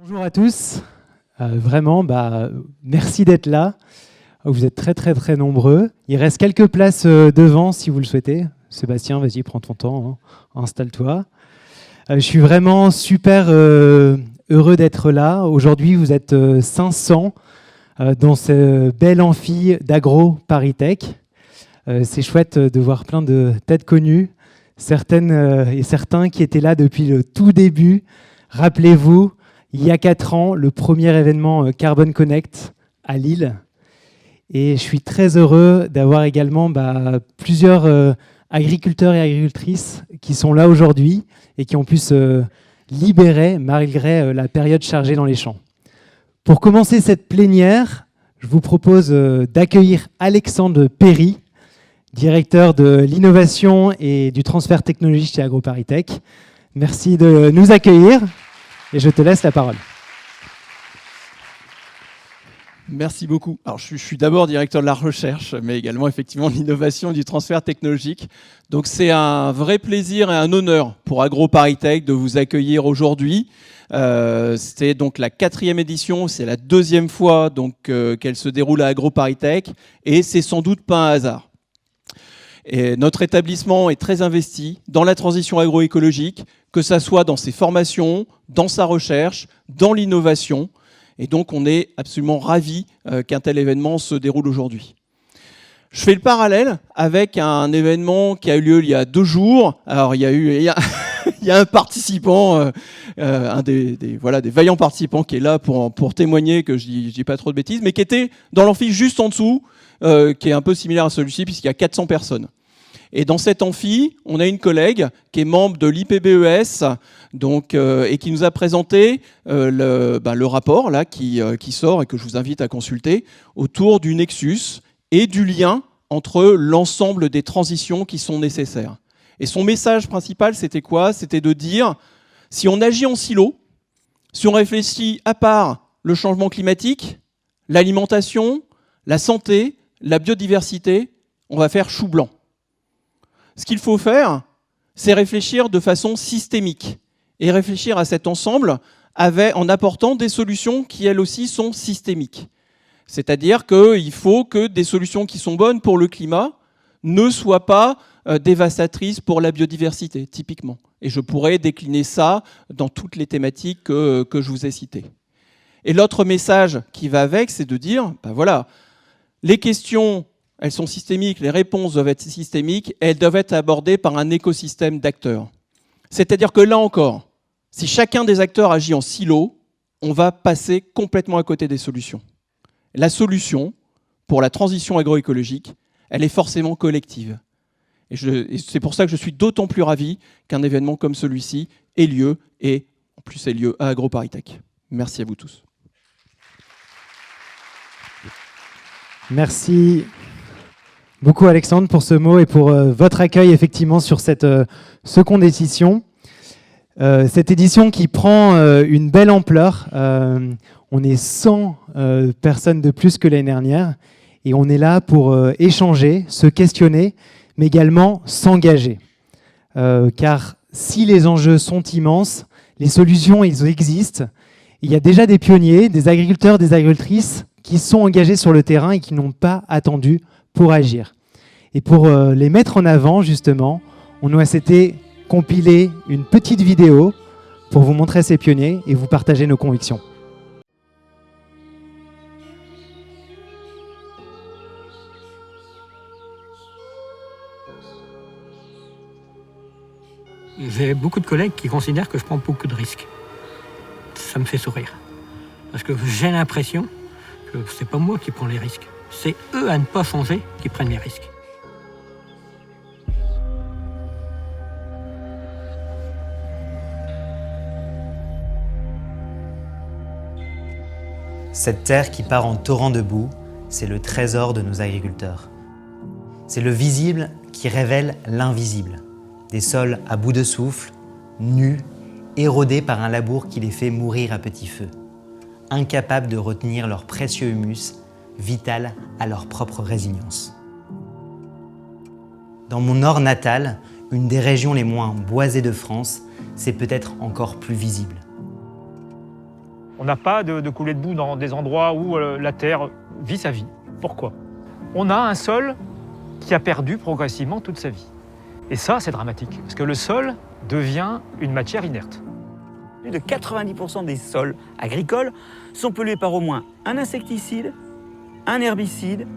Bonjour à tous. Vraiment, merci d'être là. Vous êtes très nombreux. Il reste quelques places devant si vous le souhaitez. Sébastien, vas-y, prends ton temps, hein. Installe-toi. Je suis vraiment super heureux d'être là. Aujourd'hui, vous êtes 500 dans ce bel amphi d'Agro ParisTech. C'est chouette de voir plein de têtes connues, certaines et certains qui étaient là depuis le tout début. Rappelez-vous, il y a 4 ans, le premier événement Carbon Connect à Lille. Et je suis très heureux d'avoir également plusieurs agriculteurs et agricultrices qui sont là aujourd'hui et qui ont pu se libérer malgré la période chargée dans les champs. Pour commencer cette plénière, je vous propose d'accueillir Alexandre Perry, directeur de l'innovation et du transfert technologique chez Agro ParisTech. Merci de nous accueillir et je te laisse la parole. Merci beaucoup. Alors, je suis d'abord directeur de la recherche, mais également effectivement de l'innovation et du transfert technologique. Donc, c'est un vrai plaisir et un honneur pour Agro ParisTech de vous accueillir aujourd'hui. C'était donc la 4e édition, c'est la 2e fois qu'elle se déroule à Agro ParisTech, et c'est sans doute pas un hasard. Et notre établissement est très investi dans la transition agroécologique, que ça soit dans ses formations, dans sa recherche, dans l'innovation. Et donc, on est absolument ravis qu'un tel événement se déroule aujourd'hui. Je fais le parallèle avec un événement qui a eu lieu il y a 2 jours. Alors, il y a un participant, un des vaillants participants qui est là pour témoigner que je dis pas trop de bêtises, mais qui était dans l'amphi juste en dessous, qui est un peu similaire à celui-ci, puisqu'il y a 400 personnes. Et dans cet amphi, on a une collègue qui est membre de l'IPBES, et qui nous a présenté le rapport là, qui sort et que je vous invite à consulter, autour du nexus et du lien entre l'ensemble des transitions qui sont nécessaires. Et son message principal, c'était quoi? C'était de dire, si on agit en silo, si on réfléchit à part le changement climatique, l'alimentation, la santé, la biodiversité, on va faire chou blanc. Ce qu'il faut faire, c'est réfléchir de façon systémique et réfléchir à cet ensemble en apportant des solutions qui, elles aussi, sont systémiques. C'est-à-dire qu'il faut que des solutions qui sont bonnes pour le climat ne soient pas dévastatrices pour la biodiversité, typiquement. Et je pourrais décliner ça dans toutes les thématiques que je vous ai citées. Et l'autre message qui va avec, c'est de dire, voilà, les questions, elles sont systémiques, les réponses doivent être systémiques, et elles doivent être abordées par un écosystème d'acteurs. C'est-à-dire que là encore, si chacun des acteurs agit en silo, on va passer complètement à côté des solutions. La solution, pour la transition agroécologique, elle est forcément collective. Et c'est pour ça que je suis d'autant plus ravi qu'un événement comme celui-ci ait lieu, et en plus ait lieu à Agro ParisTech. Merci à vous tous. Merci beaucoup Alexandre pour ce mot et pour votre accueil effectivement sur cette seconde édition. Cette édition qui prend une belle ampleur. On est 100 personnes de plus que l'année dernière et on est là pour échanger, se questionner, mais également s'engager. Car si les enjeux sont immenses, les solutions ils existent. Il y a déjà des pionniers, des agriculteurs, des agricultrices qui sont engagés sur le terrain et qui n'ont pas attendu pour agir. Et pour les mettre en avant, justement, on a souhaité compiler une petite vidéo pour vous montrer ces pionniers et vous partager nos convictions. J'ai beaucoup de collègues qui considèrent que je prends beaucoup de risques. Ça me fait sourire. Parce que j'ai l'impression que c'est pas moi qui prends les risques. C'est eux à ne pas changer qui prennent les risques. Cette terre qui part en torrent de boue, c'est le trésor de nos agriculteurs. C'est le visible qui révèle l'invisible. Des sols à bout de souffle, nus, érodés par un labour qui les fait mourir à petit feu. Incapables de retenir leur précieux humus, vital à leur propre résilience. Dans mon nord natal, une des régions les moins boisées de France, c'est peut-être encore plus visible. On n'a pas de coulée de boue dans des endroits où la terre vit sa vie. Pourquoi? On a un sol qui a perdu progressivement toute sa vie. Et ça, c'est dramatique, parce que le sol devient une matière inerte. Plus de 90% des sols agricoles sont pollués par au moins un insecticide, un herbicide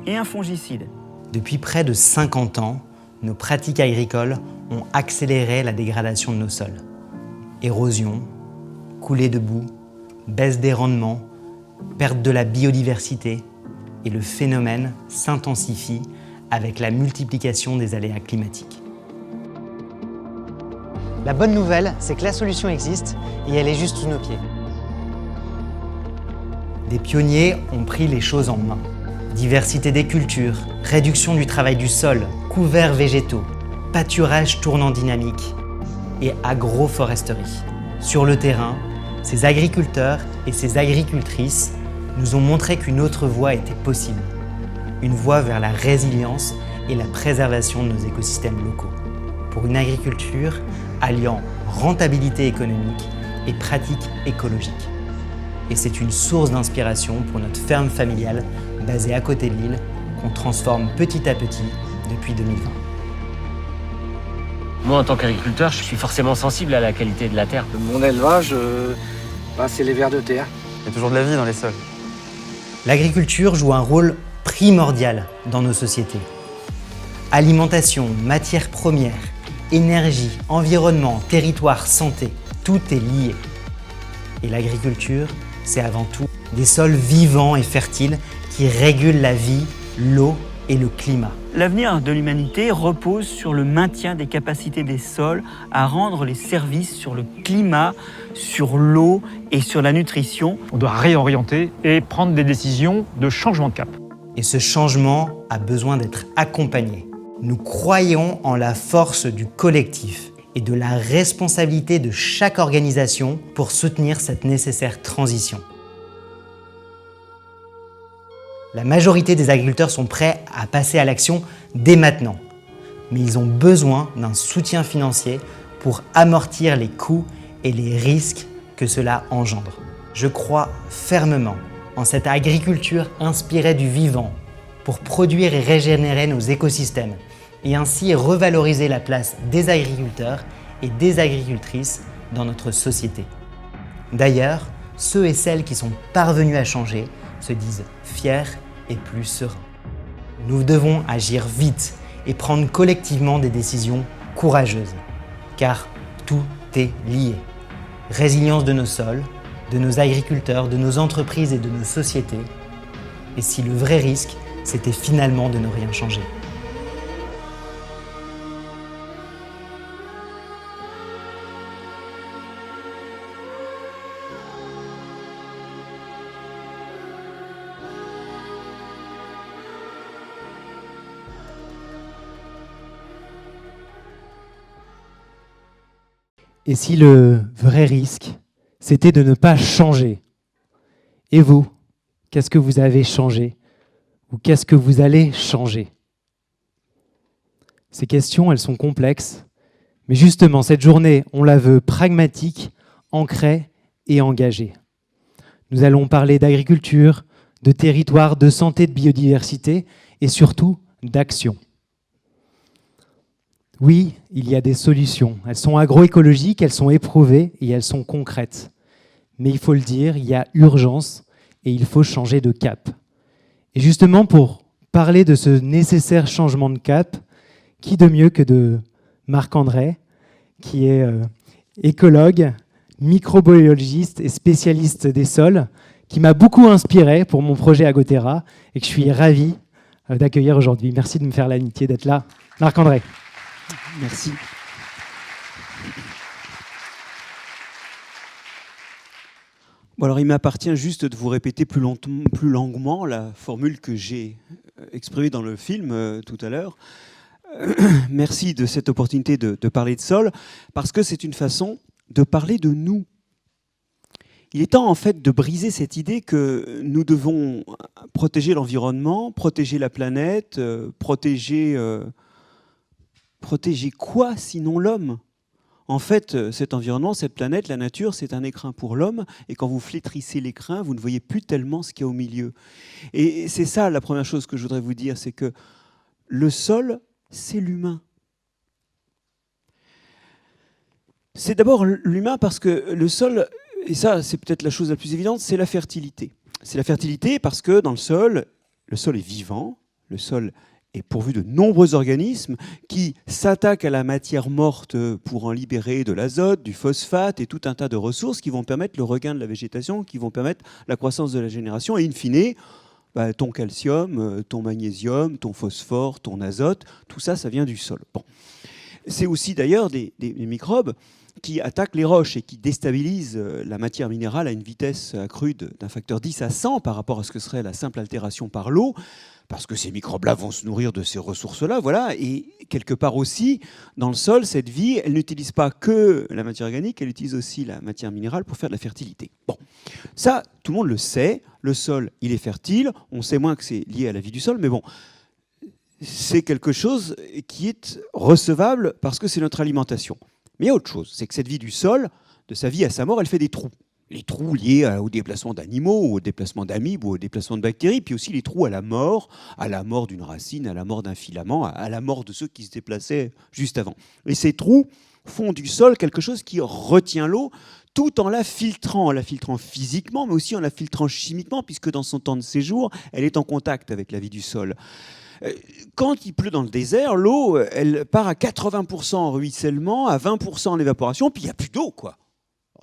et un fongicide. Depuis près de 50 ans, nos pratiques agricoles ont accéléré la dégradation de nos sols. Érosion, coulée de boue, baisse des rendements, perte de la biodiversité, et le phénomène s'intensifie avec la multiplication des aléas climatiques. La bonne nouvelle, c'est que la solution existe et elle est juste sous nos pieds. Des pionniers ont pris les choses en main. Diversité des cultures, réduction du travail du sol, couverts végétaux, pâturage tournant dynamique et agroforesterie. Sur le terrain, ces agriculteurs et ces agricultrices nous ont montré qu'une autre voie était possible. Une voie vers la résilience et la préservation de nos écosystèmes locaux. Pour une agriculture alliant rentabilité économique et pratiques écologiques. Et c'est une source d'inspiration pour notre ferme familiale basée à côté de Lille qu'on transforme petit à petit depuis 2020. Moi, en tant qu'agriculteur, je suis forcément sensible à la qualité de la terre. Mon élevage, c'est les vers de terre. Il y a toujours de la vie dans les sols. L'agriculture joue un rôle primordial dans nos sociétés. Alimentation, matières premières, énergie, environnement, territoire, santé, tout est lié. Et l'agriculture, c'est avant tout des sols vivants et fertiles qui régulent la vie, l'eau et le climat. L'avenir de l'humanité repose sur le maintien des capacités des sols à rendre les services sur le climat, sur l'eau et sur la nutrition. On doit réorienter et prendre des décisions de changement de cap. Et ce changement a besoin d'être accompagné. Nous croyons en la force du collectif et de la responsabilité de chaque organisation pour soutenir cette nécessaire transition. La majorité des agriculteurs sont prêts à passer à l'action dès maintenant, mais ils ont besoin d'un soutien financier pour amortir les coûts et les risques que cela engendre. Je crois fermement en cette agriculture inspirée du vivant pour produire et régénérer nos écosystèmes et ainsi revaloriser la place des agriculteurs et des agricultrices dans notre société. D'ailleurs, ceux et celles qui sont parvenus à changer se disent fiers et plus sereins. Nous devons agir vite et prendre collectivement des décisions courageuses, car tout est lié. Résilience de nos sols, de nos agriculteurs, de nos entreprises et de nos sociétés. Et si le vrai risque, c'était finalement de ne rien changer. Et si le vrai risque, c'était de ne pas changer? Et vous, qu'est-ce que vous avez changé? Ou qu'est-ce que vous allez changer? Ces questions, elles sont complexes, mais justement, cette journée, on la veut pragmatique, ancrée et engagée. Nous allons parler d'agriculture, de territoire, de santé, de biodiversité et surtout d'action. Oui, il y a des solutions. Elles sont agroécologiques, elles sont éprouvées et elles sont concrètes. Mais il faut le dire, il y a urgence et il faut changer de cap. Et justement, pour parler de ce nécessaire changement de cap, qui de mieux que de Marc-André, qui est écologue, microbiologiste et spécialiste des sols, qui m'a beaucoup inspiré pour mon projet Agoterra et que je suis ravi d'accueillir aujourd'hui. Merci de me faire l'amitié d'être là. Marc-André. Merci. Bon, alors il m'appartient juste de vous répéter plus longuement la formule que j'ai exprimée dans le film tout à l'heure. Merci de cette opportunité de parler de sol, parce que c'est une façon de parler de nous. Il est temps en fait de briser cette idée que nous devons protéger l'environnement, protéger la planète, protéger quoi sinon l'homme? En fait, cet environnement, cette planète, la nature, c'est un écrin pour l'homme. Et quand vous flétrissez l'écrin, vous ne voyez plus tellement ce qu'il y a au milieu. Et c'est ça la première chose que je voudrais vous dire, c'est que le sol, c'est l'humain. C'est d'abord l'humain parce que le sol, et ça c'est peut-être la chose la plus évidente, c'est la fertilité. C'est la fertilité parce que dans le sol est vivant, le sol est pourvu de nombreux organismes qui s'attaquent à la matière morte pour en libérer de l'azote, du phosphate et tout un tas de ressources qui vont permettre le regain de la végétation, qui vont permettre la croissance de la génération. Et in fine, ton calcium, ton magnésium, ton phosphore, ton azote, tout ça, ça vient du sol. Bon. C'est aussi d'ailleurs des microbes qui attaquent les roches et qui déstabilisent la matière minérale à une vitesse accrue d'un facteur 10 à 100 par rapport à ce que serait la simple altération par l'eau. Parce que ces microbes-là vont se nourrir de ces ressources-là, voilà. Et quelque part aussi, dans le sol, cette vie, elle n'utilise pas que la matière organique, elle utilise aussi la matière minérale pour faire de la fertilité. Bon, ça, tout le monde le sait. Le sol, il est fertile. On sait moins que c'est lié à la vie du sol, mais bon, c'est quelque chose qui est recevable parce que c'est notre alimentation. Mais il y a autre chose, c'est que cette vie du sol, de sa vie à sa mort, elle fait des trous. Les trous liés au déplacement d'animaux, au déplacement d'amibes, au déplacement de bactéries, puis aussi les trous à la mort d'une racine, à la mort d'un filament, à la mort de ceux qui se déplaçaient juste avant. Et ces trous font du sol quelque chose qui retient l'eau tout en la filtrant physiquement, mais aussi en la filtrant chimiquement, puisque dans son temps de séjour, elle est en contact avec la vie du sol. Quand il pleut dans le désert, l'eau, elle part à 80% en ruissellement, à 20% en évaporation, puis il n'y a plus d'eau, quoi.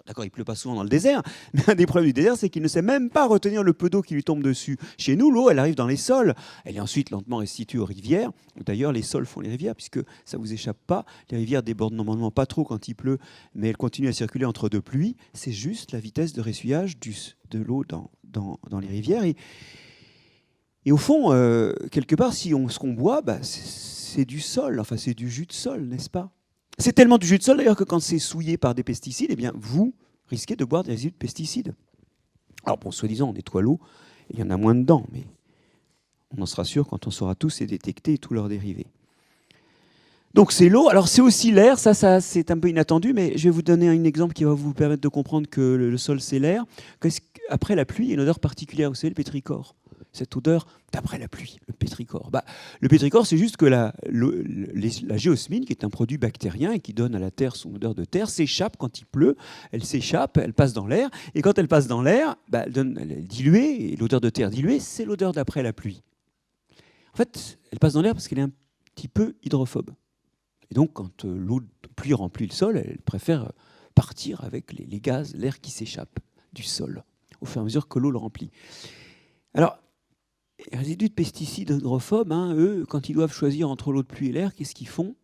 D'accord, il ne pleut pas souvent dans le désert, mais un des problèmes du désert, c'est qu'il ne sait même pas retenir le peu d'eau qui lui tombe dessus. Chez nous, l'eau, elle arrive dans les sols. Elle est ensuite lentement restituée aux rivières. D'ailleurs, les sols font les rivières, puisque ça ne vous échappe pas. Les rivières débordent normalement pas trop quand il pleut, mais elles continuent à circuler entre deux pluies. C'est juste la vitesse de ressuyage de l'eau dans les rivières. Et au fond, quelque part, ce qu'on boit, c'est du sol, enfin c'est du jus de sol, n'est-ce pas ? C'est tellement du jus de sol d'ailleurs que quand c'est souillé par des pesticides, eh bien vous risquez de boire des résidus de pesticides. Alors bon, soi-disant, on nettoie l'eau, il y en a moins dedans, mais on en sera sûr quand on saura tous les détecter et tous leurs dérivés. Donc c'est l'eau, alors c'est aussi l'air, ça c'est un peu inattendu, mais je vais vous donner un exemple qui va vous permettre de comprendre que le sol c'est l'air. Après la pluie, il y a une odeur particulière, vous savez, le pétrichor. Cette odeur d'après la pluie, le pétrichor. Le pétrichor, c'est juste que la géosmine, qui est un produit bactérien et qui donne à la terre son odeur de terre, s'échappe quand il pleut. Elle s'échappe, elle passe dans l'air. Et quand elle passe dans l'air, elle est diluée. Et l'odeur de terre diluée, c'est l'odeur d'après la pluie. En fait, elle passe dans l'air parce qu'elle est un petit peu hydrophobe. Et donc, quand l'eau de pluie remplit le sol, elle préfère partir avec les gaz, l'air qui s'échappe du sol, au fur et à mesure que l'eau le remplit. Alors, les résidus de pesticides hydrophobes, eux, quand ils doivent choisir entre l'eau de pluie et l'air, qu'est-ce qu'ils font ?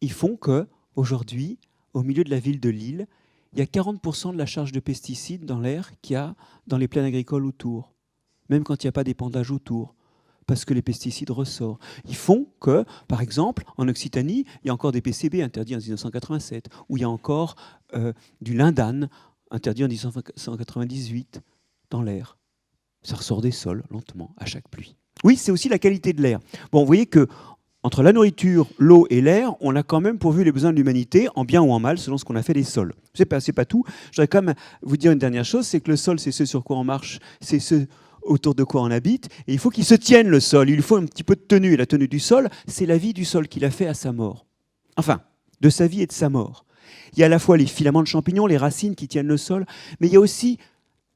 Ils font qu'aujourd'hui, au milieu de la ville de Lille, il y a 40% de la charge de pesticides dans l'air qu'il y a dans les plaines agricoles autour, même quand il n'y a pas d'épandage autour, parce que les pesticides ressortent. Ils font que, par exemple, en Occitanie, il y a encore des PCB interdits en 1987, ou il y a encore du lindane interdit en 1998 dans l'air. Ça ressort des sols, lentement, à chaque pluie. Oui, c'est aussi la qualité de l'air. Bon, vous voyez que entre la nourriture, l'eau et l'air, on a quand même pourvu les besoins de l'humanité, en bien ou en mal, selon ce qu'on a fait des sols. C'est pas tout. Je voudrais quand même vous dire une dernière chose, c'est que le sol, c'est ce sur quoi on marche, c'est ce autour de quoi on habite, et il faut qu'il se tienne, le sol. Il lui faut un petit peu de tenue, et la tenue du sol, c'est la vie du sol qu'il a fait à sa mort. Enfin, de sa vie et de sa mort. Il y a à la fois les filaments de champignons, les racines qui tiennent le sol, mais il y a aussi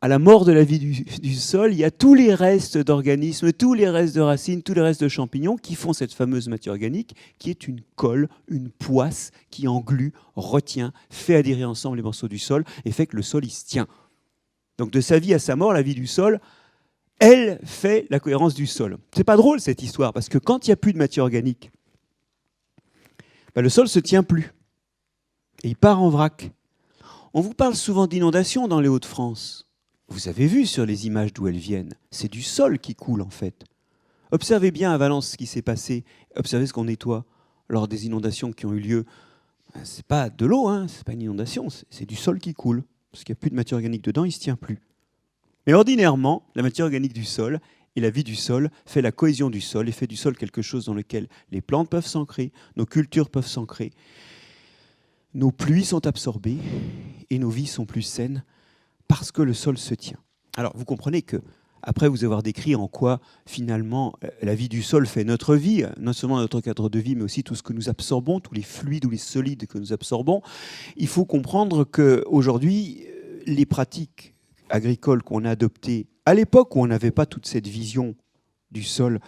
à la mort de la vie du sol, il y a tous les restes d'organismes, tous les restes de racines, tous les restes de champignons qui font cette fameuse matière organique qui est une colle, une poisse qui englue, retient, fait adhérer ensemble les morceaux du sol et fait que le sol, il se tient. Donc de sa vie à sa mort, la vie du sol, elle fait la cohérence du sol. C'est pas drôle cette histoire parce que quand il n'y a plus de matière organique, le sol ne se tient plus et il part en vrac. On vous parle souvent d'inondations dans les Hauts-de-France. Vous avez vu sur les images d'où elles viennent, c'est du sol qui coule en fait. Observez bien à Valence ce qui s'est passé, observez ce qu'on nettoie lors des inondations qui ont eu lieu. C'est pas de l'eau, c'est pas une inondation, c'est du sol qui coule. Parce qu'il n'y a plus de matière organique dedans, il ne se tient plus. Mais ordinairement, la matière organique du sol et la vie du sol fait la cohésion du sol et fait du sol quelque chose dans lequel les plantes peuvent s'ancrer, nos cultures peuvent s'ancrer. nos pluies sont absorbées et nos vies sont plus saines parce que le sol se tient. Alors vous comprenez que, après vous avoir décrit en quoi finalement la vie du sol fait notre vie, non seulement notre cadre de vie, mais aussi tout ce que nous absorbons, tous les fluides ou les solides que nous absorbons, il faut comprendre qu'aujourd'hui, les pratiques agricoles qu'on a adoptées à l'époque où on n'avait pas toute cette vision du sol,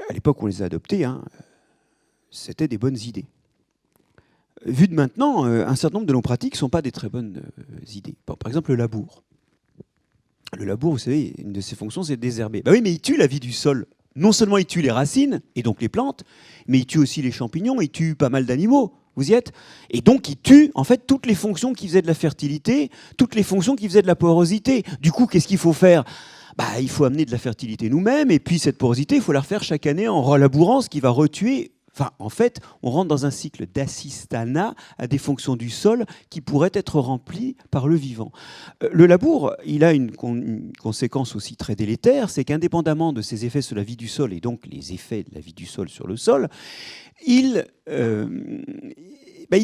à l'époque où on les a adoptées, c'était des bonnes idées. Vu de maintenant, un certain nombre de nos pratiques ne sont pas des très bonnes idées. Bon, par exemple, le labour. Le labour, vous savez, une de ses fonctions, c'est de désherber. Ben oui, mais il tue la vie du sol. Non seulement il tue les racines, et donc les plantes, mais il tue aussi les champignons, il tue pas mal d'animaux. Vous y êtes? Et donc il tue, en fait, toutes les fonctions qui faisaient de la fertilité, toutes les fonctions qui faisaient de la porosité. Du coup, qu'est-ce qu'il faut faire? Il faut amener de la fertilité nous-mêmes, et puis cette porosité, il faut la refaire chaque année en relabourant, ce qui va retuer. Enfin, en fait, on rentre dans un cycle d'assistanat à des fonctions du sol qui pourraient être remplies par le vivant. Le labour, il a une conséquence aussi très délétère, c'est qu'indépendamment de ses effets sur la vie du sol et donc les effets de la vie du sol sur le sol, il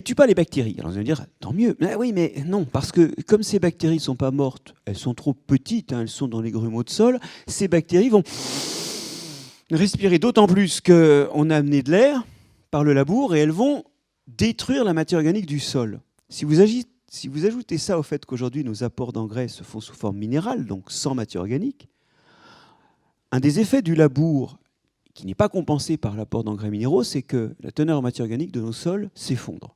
tue pas les bactéries. Alors vous allez me dire, tant mieux. Mais oui, mais non, parce que comme ces bactéries ne sont pas mortes, elles sont trop petites, elles sont dans les grumeaux de sol, ces bactéries vont respirer d'autant plus qu'on a amené de l'air par le labour et elles vont détruire la matière organique du sol. Si vous ajoutez ça au fait qu'aujourd'hui nos apports d'engrais se font sous forme minérale, donc sans matière organique, un des effets du labour qui n'est pas compensé par l'apport d'engrais minéraux, c'est que la teneur en matière organique de nos sols s'effondre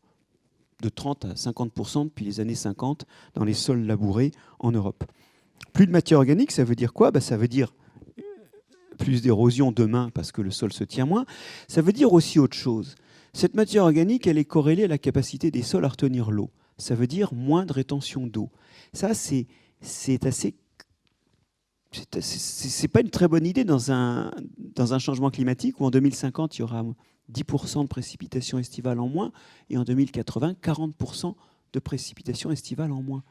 de 30 à 50% depuis les années 50 dans les sols labourés en Europe. Plus de matière organique, ça veut dire quoi? Ça veut dire plus d'érosion demain parce que le sol se tient moins. Ça veut dire aussi autre chose. Cette matière organique, elle est corrélée à la capacité des sols à retenir l'eau. Ça veut dire moins de rétention d'eau. Ça, c'est pas une très bonne idée dans un changement climatique où en 2050, il y aura 10% de précipitations estivales en moins et en 2080, 40% de précipitations estivales en moins.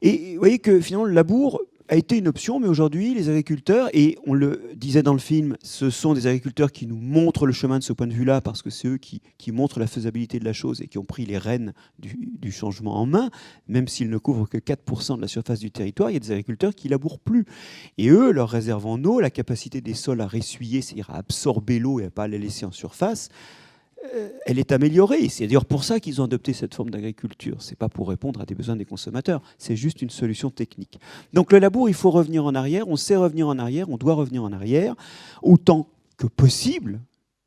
Et vous voyez que finalement, le labour a été une option, mais aujourd'hui, les agriculteurs, et on le disait dans le film, ce sont des agriculteurs qui nous montrent le chemin de ce point de vue-là, parce que c'est eux qui montrent la faisabilité de la chose et qui ont pris les rênes du changement en main, même s'ils ne couvrent que 4% de la surface du territoire, il y a des agriculteurs qui labourent plus. Et eux, leur réserve en eau, la capacité des sols à ressuyer, c'est-à-dire à absorber l'eau et à ne pas la laisser en surface, elle est améliorée. C'est d'ailleurs pour ça qu'ils ont adopté cette forme d'agriculture. Ce n'est pas pour répondre à des besoins des consommateurs, c'est juste une solution technique. Donc le labour, il faut revenir en arrière, on sait revenir en arrière, on doit revenir en arrière, autant que possible.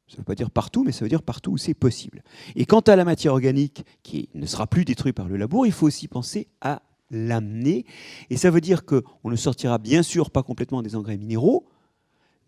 Ça ne veut pas dire partout, mais ça veut dire partout où c'est possible. Et quant à la matière organique, qui ne sera plus détruite par le labour, il faut aussi penser à l'amener. Et ça veut dire qu'on ne sortira bien sûr pas complètement des engrais minéraux,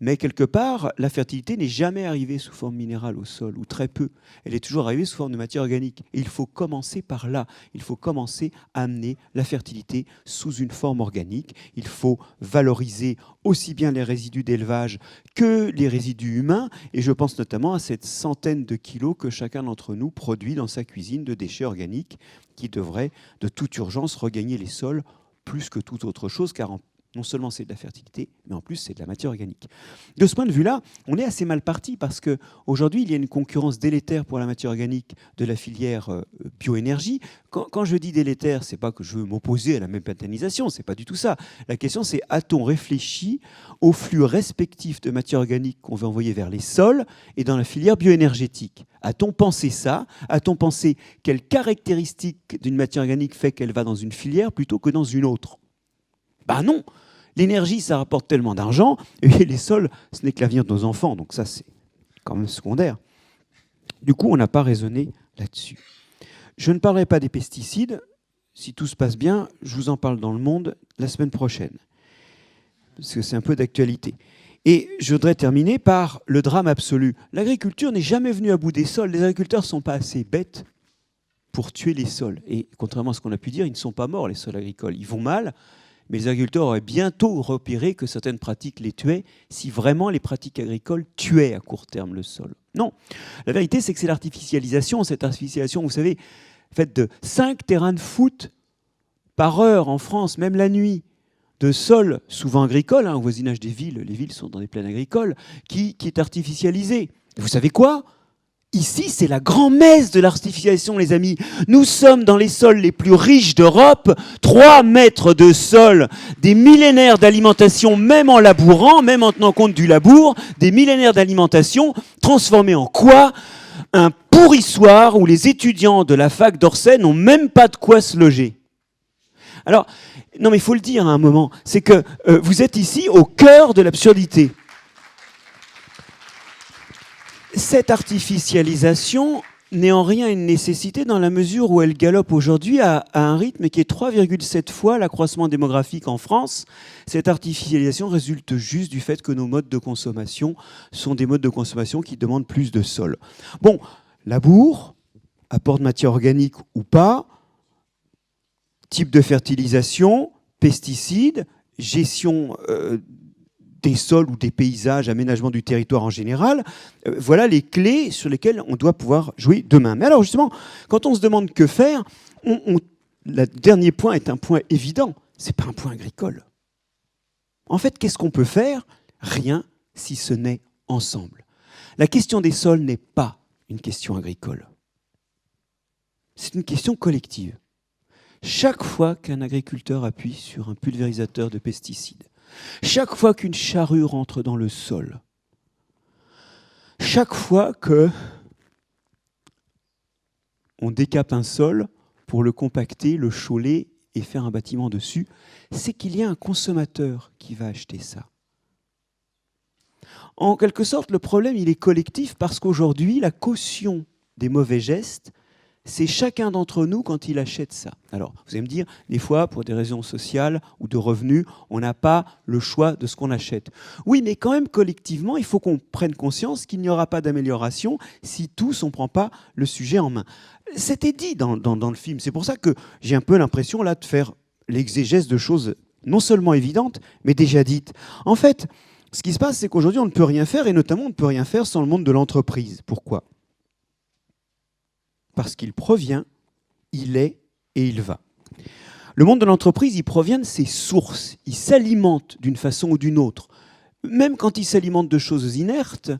mais quelque part, la fertilité n'est jamais arrivée sous forme minérale au sol, ou très peu. Elle est toujours arrivée sous forme de matière organique. Et il faut commencer par là. Il faut commencer à amener la fertilité sous une forme organique. Il faut valoriser aussi bien les résidus d'élevage que les résidus humains. Et je pense notamment à cette centaine de kilos que chacun d'entre nous produit dans sa cuisine de déchets organiques qui devraient de toute urgence regagner les sols plus que toute autre chose, car non seulement c'est de la fertilité, mais en plus c'est de la matière organique. De ce point de vue-là, on est assez mal parti parce qu'aujourd'hui, il y a une concurrence délétère pour la matière organique de la filière bioénergie. Quand je dis délétère, ce n'est pas que je veux m'opposer à la méthanisation, ce n'est pas du tout ça. La question, c'est a-t-on réfléchi aux flux respectifs de matière organique qu'on veut envoyer vers les sols et dans la filière bioénergétique? A-t-on pensé ça? A-t-on pensé quelles caractéristiques d'une matière organique fait qu'elle va dans une filière plutôt que dans une autre? Non. L'énergie, ça rapporte tellement d'argent, et les sols, ce n'est que l'avenir de nos enfants, donc ça, c'est quand même secondaire. Du coup, on n'a pas raisonné là-dessus. Je ne parlerai pas des pesticides. Si tout se passe bien, je vous en parle dans Le Monde la semaine prochaine, parce que c'est un peu d'actualité. Et je voudrais terminer par le drame absolu. L'agriculture n'est jamais venue à bout des sols. Les agriculteurs ne sont pas assez bêtes pour tuer les sols. Et contrairement à ce qu'on a pu dire, ils ne sont pas morts, les sols agricoles. Ils vont mal, mais les agriculteurs auraient bientôt repéré que certaines pratiques les tuaient si vraiment les pratiques agricoles tuaient à court terme le sol. Non. La vérité, c'est que c'est l'artificialisation. Cette artificialisation, vous savez, faite de 5 terrains de foot par heure en France, même la nuit, de sols souvent agricoles, au voisinage des villes, les villes sont dans des plaines agricoles, qui est artificialisée. Et vous savez quoi ? ici, c'est la grand-messe de l'artificialisation, les amis. Nous sommes dans les sols les plus riches d'Europe, 3 mètres de sol, des millénaires d'alimentation, même en labourant, même en tenant compte du labour, des millénaires d'alimentation transformés en quoi ? Un pourrissoir où les étudiants de la fac d'Orsay n'ont même pas de quoi se loger. Alors, non mais il faut le dire à un moment, c'est que vous êtes ici au cœur de l'absurdité. Cette artificialisation n'est en rien une nécessité dans la mesure où elle galope aujourd'hui à un rythme qui est 3,7 fois l'accroissement démographique en France. Cette artificialisation résulte juste du fait que nos modes de consommation sont des modes de consommation qui demandent plus de sol. Bon, labour, apport de matière organique ou pas, type de fertilisation, pesticides, gestion des sols ou des paysages, aménagement du territoire en général, voilà les clés sur lesquelles on doit pouvoir jouer demain. Mais alors justement, quand on se demande que faire, le dernier point est un point évident, c'est pas un point agricole. En fait, qu'est-ce qu'on peut faire ? Rien, si ce n'est ensemble. La question des sols n'est pas une question agricole. C'est une question collective. Chaque fois qu'un agriculteur appuie sur un pulvérisateur de pesticides, chaque fois qu'une charrue rentre dans le sol, chaque fois que on décape un sol pour le compacter, le chauler et faire un bâtiment dessus, c'est qu'il y a un consommateur qui va acheter ça. En quelque sorte, le problème, il est collectif parce qu'aujourd'hui, la caution des mauvais gestes, c'est chacun d'entre nous quand il achète ça. Alors, vous allez me dire, des fois, pour des raisons sociales ou de revenus, on n'a pas le choix de ce qu'on achète. Oui, mais quand même, collectivement, il faut qu'on prenne conscience qu'il n'y aura pas d'amélioration si tous, on ne prend pas le sujet en main. C'était dit dans le film. C'est pour ça que j'ai un peu l'impression, là, de faire l'exégèse de choses non seulement évidentes, mais déjà dites. En fait, ce qui se passe, c'est qu'aujourd'hui, on ne peut rien faire, et notamment, on ne peut rien faire sans le monde de l'entreprise. Pourquoi ? Parce qu'il provient, il est et il va. Le monde de l'entreprise, il provient de ses sources. Il s'alimente d'une façon ou d'une autre. Même quand il s'alimente de choses inertes,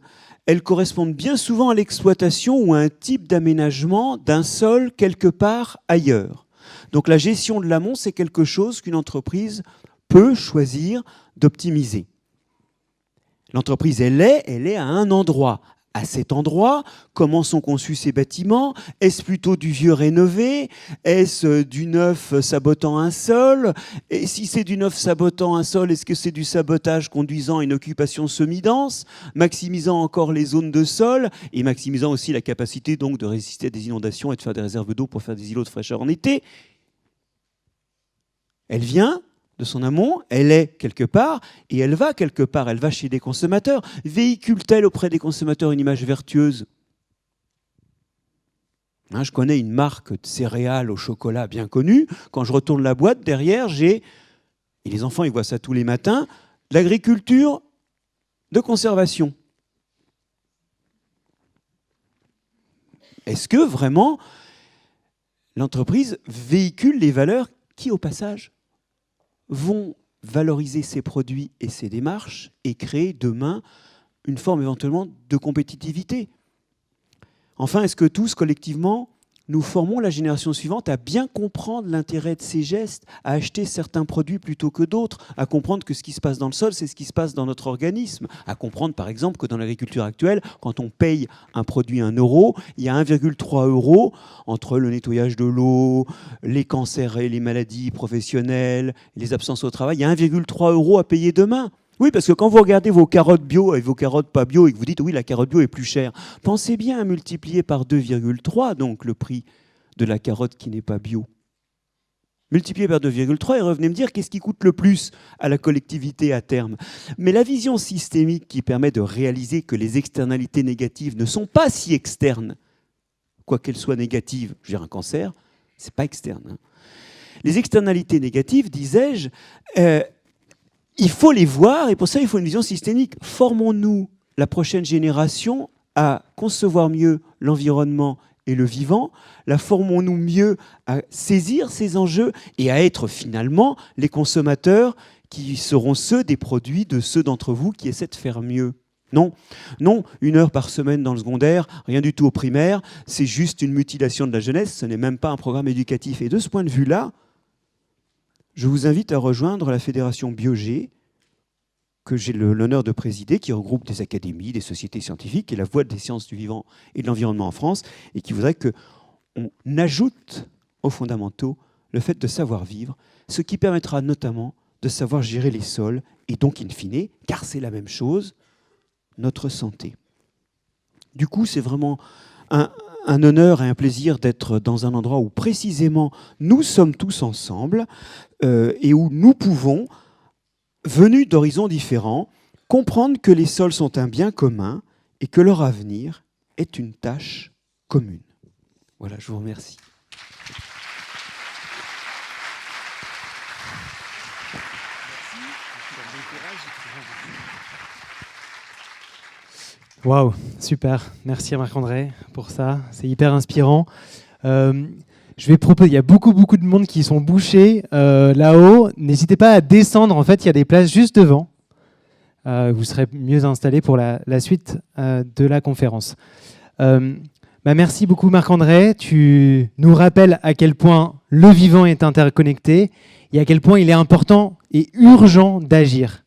elles correspondent bien souvent à l'exploitation ou à un type d'aménagement d'un sol quelque part ailleurs. Donc la gestion de l'amont, c'est quelque chose qu'une entreprise peut choisir d'optimiser. L'entreprise, elle est à un endroit. À cet endroit, comment sont conçus ces bâtiments ? Est-ce plutôt du vieux rénové ? Est-ce du neuf sabotant un sol ? Et si c'est du neuf sabotant un sol, est-ce que c'est du sabotage conduisant à une occupation semi-dense, maximisant encore les zones de sol et maximisant aussi la capacité donc de résister à des inondations et de faire des réserves d'eau pour faire des îlots de fraîcheur en été ? Elle vient de son amont, elle est quelque part, et elle va quelque part, elle va chez des consommateurs. Véhicule-t-elle auprès des consommateurs une image vertueuse ? Je connais une marque de céréales au chocolat bien connue. Quand je retourne la boîte, derrière, et les enfants ils voient ça tous les matins, l'agriculture de conservation. Est-ce que vraiment l'entreprise véhicule les valeurs qui, au passage, vont valoriser ces produits et ces démarches et créer demain une forme éventuellement de compétitivité. Enfin, est-ce que tous, collectivement, nous formons la génération suivante à bien comprendre l'intérêt de ces gestes, à acheter certains produits plutôt que d'autres, à comprendre que ce qui se passe dans le sol, c'est ce qui se passe dans notre organisme, à comprendre par exemple que dans l'agriculture actuelle, quand on paye un produit 1 €, il y a 1,3 € entre le nettoyage de l'eau, les cancers et les maladies professionnelles, les absences au travail, il y a 1,3 € à payer demain. Oui, parce que quand vous regardez vos carottes bio et vos carottes pas bio et que vous dites oui, la carotte bio est plus chère, pensez bien à multiplier par 2,3 donc le prix de la carotte qui n'est pas bio. Multipliez par 2,3 et revenez me dire qu'est-ce qui coûte le plus à la collectivité à terme. Mais la vision systémique qui permet de réaliser que les externalités négatives ne sont pas si externes, quoi qu'elles soient négatives, je veux dire un cancer, c'est pas externe. Les externalités négatives, disais-je, il faut les voir et pour ça, il faut une vision systémique. Formons-nous la prochaine génération à concevoir mieux l'environnement et le vivant, la formons-nous mieux à saisir ces enjeux et à être finalement les consommateurs qui seront ceux des produits de ceux d'entre vous qui essaient de faire mieux. Non, non, 1 heure par semaine dans le secondaire, rien du tout au primaire, c'est juste une mutilation de la jeunesse, ce n'est même pas un programme éducatif. Et de ce point de vue-là, je vous invite à rejoindre la fédération Biogé, que j'ai l'honneur de présider, qui regroupe des académies, des sociétés scientifiques, et la voix des sciences du vivant et de l'environnement en France, et qui voudrait qu'on ajoute aux fondamentaux le fait de savoir vivre, ce qui permettra notamment de savoir gérer les sols, et donc, in fine, car c'est la même chose, notre santé. Du coup, c'est vraiment un honneur et un plaisir d'être dans un endroit où précisément nous sommes tous ensemble et où nous pouvons, venus d'horizons différents, comprendre que les sols sont un bien commun et que leur avenir est une tâche commune. Voilà, je vous remercie. Waouh, super. Merci à Marc-André pour ça. C'est hyper inspirant. Je vais proposer, il y a beaucoup de monde qui sont bouchés là-haut. N'hésitez pas à descendre. En fait, il y a des places juste devant. Vous serez mieux installés pour la suite de la conférence. Merci beaucoup Marc-André. Tu nous rappelles à quel point le vivant est interconnecté et à quel point il est important et urgent d'agir.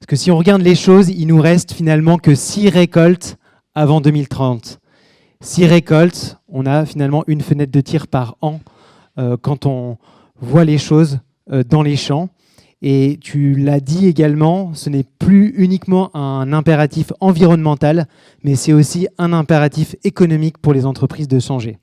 Parce que si on regarde les choses, il nous reste finalement que 6 récoltes avant 2030. 6 récoltes, on a finalement une fenêtre de tir par an quand on voit les choses dans les champs. Et tu l'as dit également, ce n'est plus uniquement un impératif environnemental, mais c'est aussi un impératif économique pour les entreprises de changer.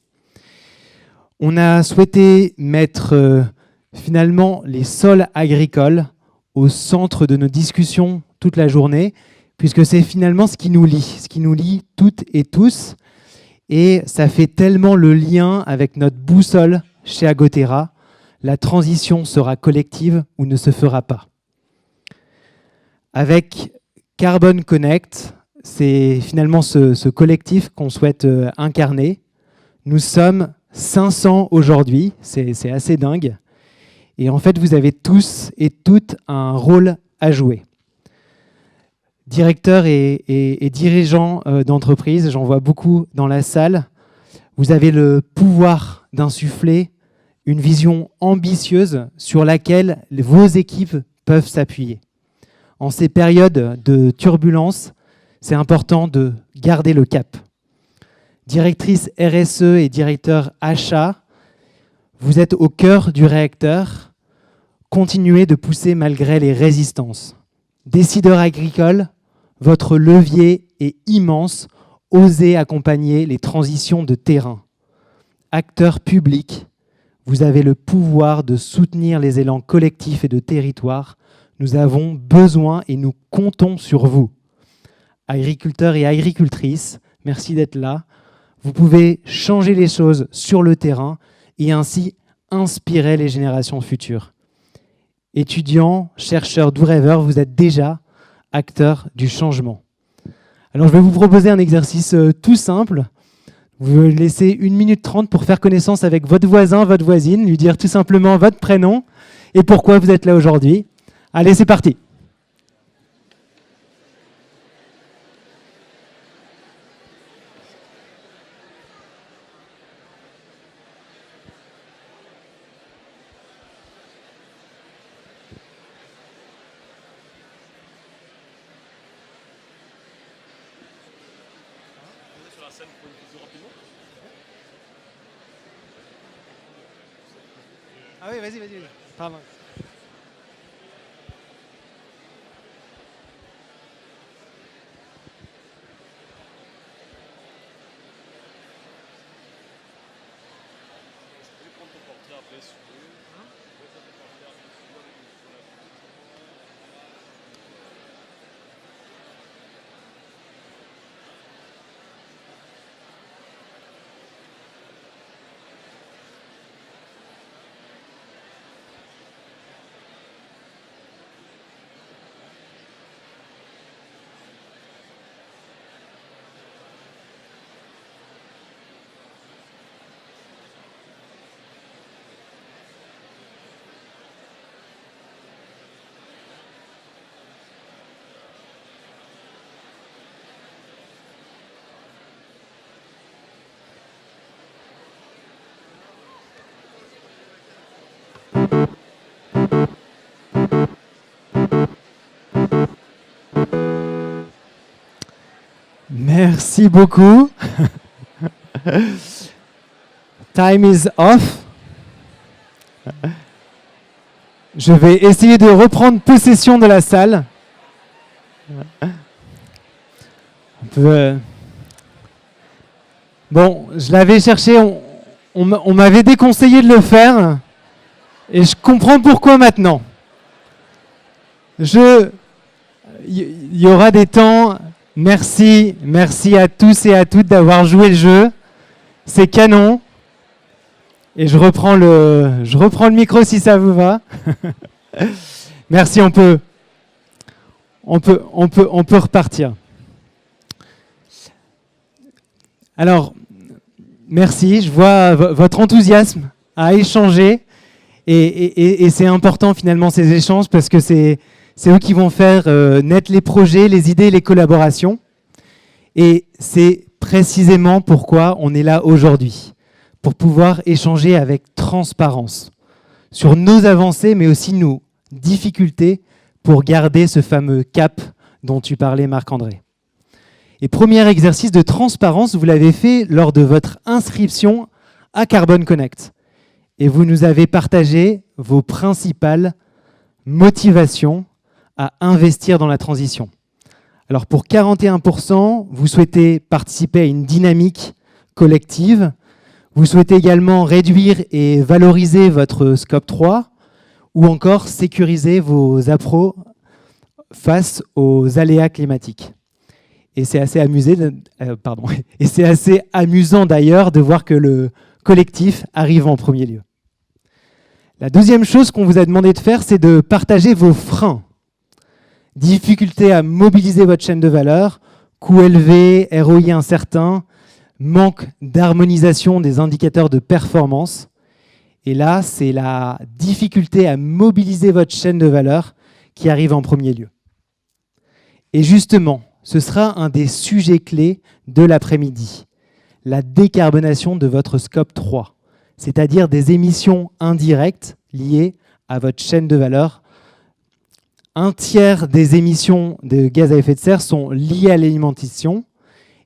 On a souhaité mettre finalement les sols agricoles au centre de nos discussions toute la journée, puisque c'est finalement ce qui nous lie toutes et tous. Et ça fait tellement le lien avec notre boussole chez Agotera. La transition sera collective ou ne se fera pas. Avec Carbon Connect, c'est finalement ce collectif qu'on souhaite incarner. Nous sommes 500 aujourd'hui, c'est assez dingue. Et en fait, vous avez tous et toutes un rôle à jouer. Directeurs et dirigeants d'entreprise, j'en vois beaucoup dans la salle, vous avez le pouvoir d'insuffler une vision ambitieuse sur laquelle vos équipes peuvent s'appuyer. En ces périodes de turbulence, c'est important de garder le cap. Directrice RSE et directeur achat, vous êtes au cœur du réacteur. Continuez de pousser malgré les résistances. Décideurs agricoles, votre levier est immense. Osez accompagner les transitions de terrain. Acteurs publics, vous avez le pouvoir de soutenir les élans collectifs et de territoire. Nous avons besoin et nous comptons sur vous. Agriculteurs et agricultrices, merci d'être là. Vous pouvez changer les choses sur le terrain et ainsi inspirer les générations futures. Étudiants, chercheurs, doux rêveurs, vous êtes déjà acteurs du changement. Alors je vais vous proposer un exercice tout simple. Vous laissez 1 minute 30 pour faire connaissance avec votre voisin, votre voisine, lui dire tout simplement votre prénom et pourquoi vous êtes là aujourd'hui. Allez, c'est parti. Ah oui, vas-y. Pardon. Merci beaucoup. Time is off. Je vais essayer de reprendre possession de la salle. Bon, je l'avais cherché, on m'avait déconseillé de le faire, et je comprends pourquoi maintenant. Il y aura des temps. Merci à tous et à toutes d'avoir joué le jeu. C'est canon. Et je reprends le micro si ça vous va. Merci, on peut repartir. Alors, merci, je vois votre enthousiasme à échanger et c'est important finalement ces échanges parce que c'est eux qui vont faire naître les projets, les idées, les collaborations. Et c'est précisément pourquoi on est là aujourd'hui, pour pouvoir échanger avec transparence sur nos avancées, mais aussi nos difficultés pour garder ce fameux cap dont tu parlais, Marc-André. Et premier exercice de transparence, vous l'avez fait lors de votre inscription à Carbone Connect. Et vous nous avez partagé vos principales motivations à investir dans la transition. Alors pour 41%, vous souhaitez participer à une dynamique collective. Vous souhaitez également réduire et valoriser votre scope 3 ou encore sécuriser vos appros face aux aléas climatiques. Et c'est assez amusant d'ailleurs de voir que le collectif arrive en premier lieu. La deuxième chose qu'on vous a demandé de faire, c'est de partager vos freins. Difficulté à mobiliser votre chaîne de valeur, coût élevé, ROI incertain, manque d'harmonisation des indicateurs de performance. Et là, c'est la difficulté à mobiliser votre chaîne de valeur qui arrive en premier lieu. Et justement, ce sera un des sujets clés de l'après-midi, la décarbonation de votre scope 3, c'est-à-dire des émissions indirectes liées à votre chaîne de valeur. Un tiers des émissions de gaz à effet de serre sont liées à l'alimentation,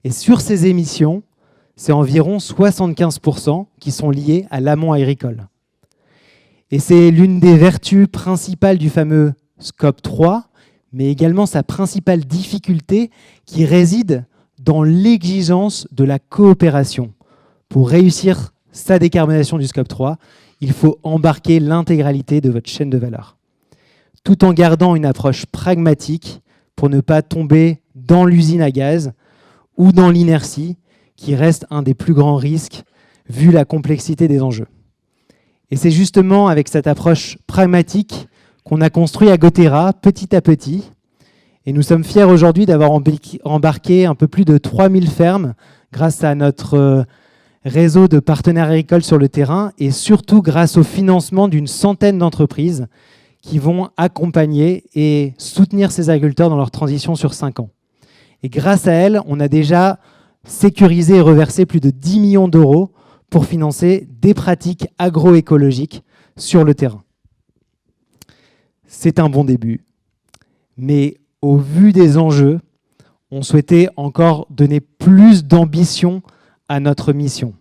et sur ces émissions, c'est environ 75% qui sont liés à l'amont agricole. Et c'est l'une des vertus principales du fameux scope 3, mais également sa principale difficulté qui réside dans l'exigence de la coopération. Pour réussir sa décarbonation du scope 3, il faut embarquer l'intégralité de votre chaîne de valeur, tout en gardant une approche pragmatique pour ne pas tomber dans l'usine à gaz ou dans l'inertie, qui reste un des plus grands risques vu la complexité des enjeux. Et c'est justement avec cette approche pragmatique qu'on a construit Agotera petit à petit. Et nous sommes fiers aujourd'hui d'avoir embarqué un peu plus de 3000 fermes grâce à notre réseau de partenaires agricoles sur le terrain et surtout grâce au financement d'une centaine d'entreprises qui vont accompagner et soutenir ces agriculteurs dans leur transition sur 5 ans. Et grâce à elles, on a déjà sécurisé et reversé plus de 10 millions d'euros pour financer des pratiques agroécologiques sur le terrain. C'est un bon début, mais au vu des enjeux, on souhaitait encore donner plus d'ambition à notre mission.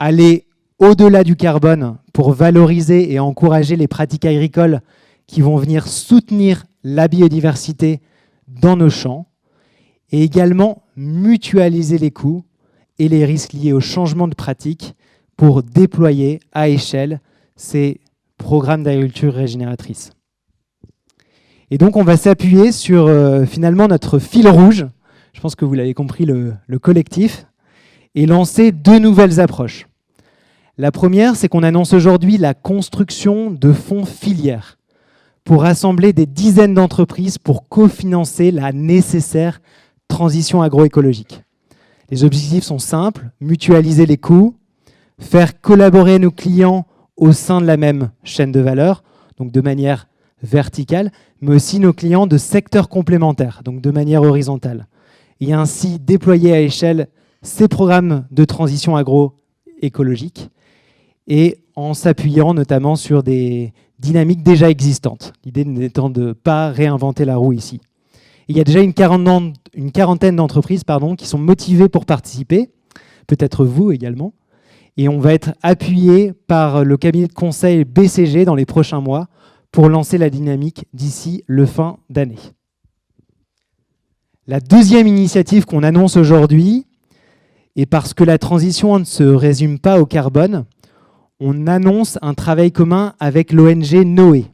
Aller au-delà du carbone pour valoriser et encourager les pratiques agricoles qui vont venir soutenir la biodiversité dans nos champs et également mutualiser les coûts et les risques liés au changement de pratique pour déployer à échelle ces programmes d'agriculture régénératrice. Et donc, on va s'appuyer sur finalement notre fil rouge, je pense que vous l'avez compris, le collectif, et lancer 2 nouvelles approches. La première, c'est qu'on annonce aujourd'hui la construction de fonds filières pour rassembler des dizaines d'entreprises pour cofinancer la nécessaire transition agroécologique. Les objectifs sont simples, mutualiser les coûts, faire collaborer nos clients au sein de la même chaîne de valeur, donc de manière verticale, mais aussi nos clients de secteurs complémentaires, donc de manière horizontale. Et ainsi déployer à échelle ces programmes de transition agroécologique et en s'appuyant notamment sur des dynamiques déjà existantes. L'idée n'étant de ne pas réinventer la roue ici. Il y a déjà une quarantaine d'entreprises qui sont motivées pour participer, peut-être vous également. Et on va être appuyé par le cabinet de conseil BCG dans les prochains mois pour lancer la dynamique d'ici le fin d'année. La deuxième initiative qu'on annonce aujourd'hui, et parce que la transition ne se résume pas au carbone, on annonce un travail commun avec l'ONG Noé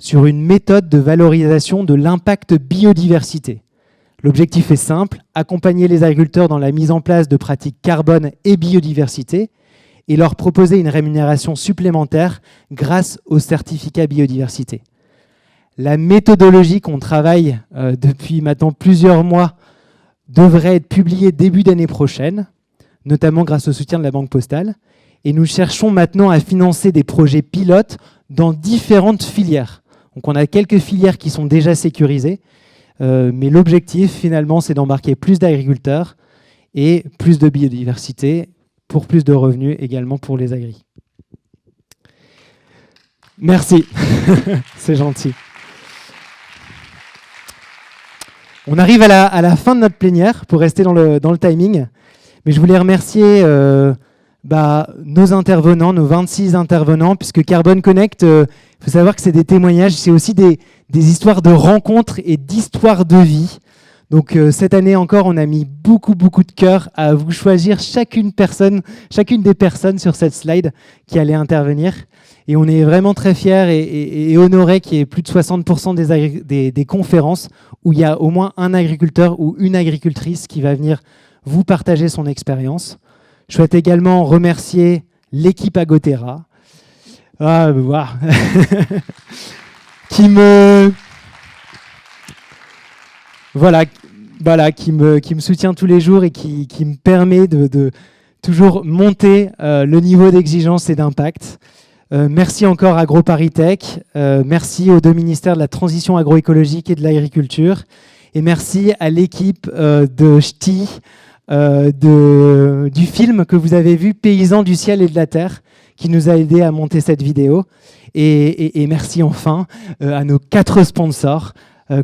sur une méthode de valorisation de l'impact biodiversité. L'objectif est simple, accompagner les agriculteurs dans la mise en place de pratiques carbone et biodiversité et leur proposer une rémunération supplémentaire grâce au certificat biodiversité. La méthodologie qu'on travaille depuis maintenant plusieurs mois devrait être publiée début d'année prochaine, notamment grâce au soutien de la Banque Postale. Et nous cherchons maintenant à financer des projets pilotes dans différentes filières. Donc on a quelques filières qui sont déjà sécurisées, mais l'objectif finalement c'est d'embarquer plus d'agriculteurs et plus de biodiversité pour plus de revenus également pour les agris. Merci, c'est gentil. On arrive à la fin de notre plénière pour rester dans le timing, mais je voulais remercier nos intervenants, nos 26 intervenants, puisque Carbone Connect, il faut savoir que c'est des témoignages, c'est aussi des histoires de rencontres et d'histoires de vie. Donc cette année encore, on a mis beaucoup de cœur à vous choisir chacune des personnes sur cette slide qui allait intervenir. Et on est vraiment très fiers et honorés qu'il y ait plus de 60% des conférences où il y a au moins un agriculteur ou une agricultrice qui va venir vous partager son expérience. Je souhaite également remercier l'équipe Agotera, qui me soutient tous les jours et qui me permet de toujours monter le niveau d'exigence et d'impact. Merci encore AgroParisTech, merci aux deux ministères de la Transition agroécologique et de l'Agriculture, et merci à l'équipe de Ch'ti, du film que vous avez vu, Paysans du ciel et de la terre, qui nous a aidé à monter cette vidéo. Et merci enfin à nos 4 sponsors,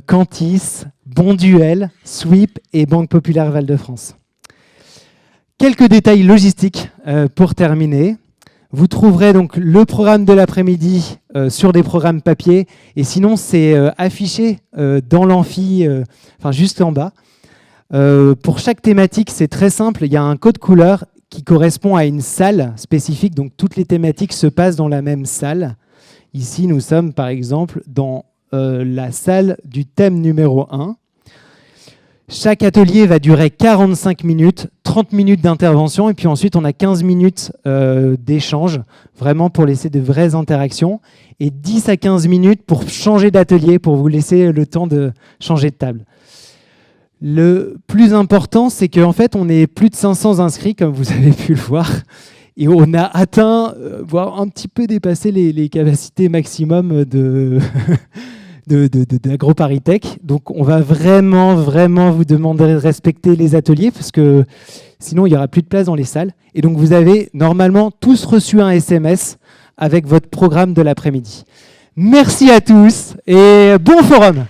Cantis, Bonduel, Sweep et Banque Populaire Val-de-France. Quelques détails logistiques pour terminer. Vous trouverez donc le programme de l'après-midi sur des programmes papier, et sinon c'est affiché dans l'amphi, juste en bas. Pour chaque thématique, c'est très simple, il y a un code couleur qui correspond à une salle spécifique, donc toutes les thématiques se passent dans la même salle. Ici, nous sommes par exemple dans la salle du thème numéro 1. Chaque atelier va durer 45 minutes, 30 minutes d'intervention, et puis ensuite on a 15 minutes d'échange, vraiment pour laisser de vraies interactions, et 10 à 15 minutes pour changer d'atelier, pour vous laisser le temps de changer de table. Le plus important, c'est qu'en fait, on est plus de 500 inscrits, comme vous avez pu le voir, et on a atteint, voire un petit peu dépassé les capacités maximum d'AgroParisTech. Donc on va vraiment vous demander de respecter les ateliers, parce que sinon il n'y aura plus de place dans les salles. Et donc vous avez normalement tous reçu un SMS avec votre programme de l'après-midi. Merci à tous et bon forum.